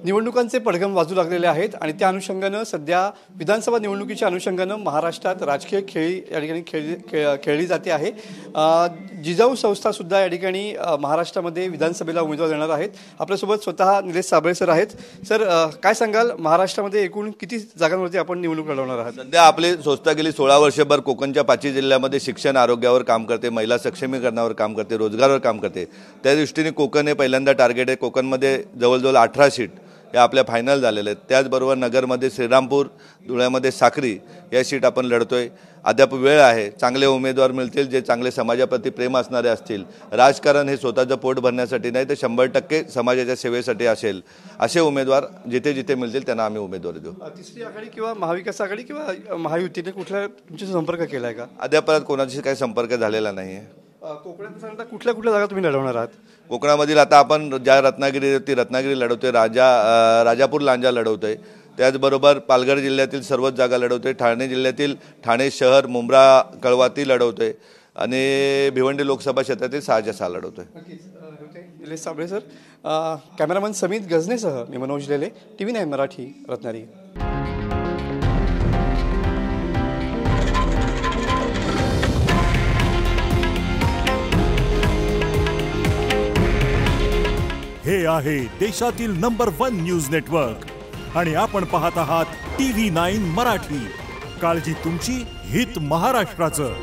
निवडणुकांचे पडघम वाजू लागलेले आहेत आणि त्या अनुषंगानं सध्या विधानसभा निवडणुकीच्या अनुषंगानं महाराष्ट्रात राजकीय खेळी या ठिकाणी खेळली जाते आहे। जिजाऊ संस्थासुद्धा या ठिकाणी महाराष्ट्रामध्ये विधानसभेला उमेदवार देणार आहेत। आपल्यासोबत स्वतः निलेश साबळे सर आहेत। सर, काय सांगाल, महाराष्ट्रामध्ये एकूण किती जागांवरती आपण निवडणूक लढवणार आहात? सध्या आपली संस्था गेली 16 वर्षभर कोकणच्या 5 जिल्ह्यामध्ये शिक्षण आरोग्यावर काम करते, महिला सक्षमीकरणावर काम करते, रोजगारावर काम करते। त्या दृष्टीने कोकण हे पहिल्यांदा टार्गेट आहे। कोकणमध्ये जवळजवळ 18 सीट या आपल्या फायनल झालेल्या आहेत। त्याचबरोबर नगरमध्ये श्रीरामपूर, धुळ्यामध्ये साक्री या सीट आपण लढतोय। अद्याप वेळ आहे, चांगले उमेदवार मिळतील जे चांगले समाजाप्रती प्रेम असणारे असतील। राजकारण हे स्वतःचं पोट भरण्यासाठी नाही तर 100% समाजाच्या सेवेसाठी असेल, असे उमेदवार जिथे जिथे मिळतील त्यांना आम्ही उमेदवारी देऊ। तिसरी आघाडी किंवा महाविकास आघाडी किंवा महायुतीने कुठल्या तुमच्याशी संपर्क केला आहे का? अद्याप कोणाशी काही संपर्क झालेला नाही आहे। कोकणात सांगता कुठल्या कुठल्या जागा तुम्ही लढवणार आहात? कोकणामधील आता आपण ज्या रत्नागिरी लढवतोय, राजापूर लांजा लढवतोय। त्याचबरोबर पालघर जिल्ह्यातील सर्वच जागा लढवतोय। ठाणे जिल्ह्यातील ठाणे शहर, मुंब्रा, कळवाती लढवतोय आणि भिवंडी लोकसभा क्षेत्रातील 6च्या 6 लढवतोय। निलेश साबळे सर, कॅमेरामन समित गजनेसह मी मनोज लेले, TV9 मराठी, रत्नागिरी। हे आहे देशातील नंबर 1 न्यूज नेटवर्क आणि आपण पाहत आहात TV9 मराठी। काळजी तुमची, हित महाराष्ट्राचं।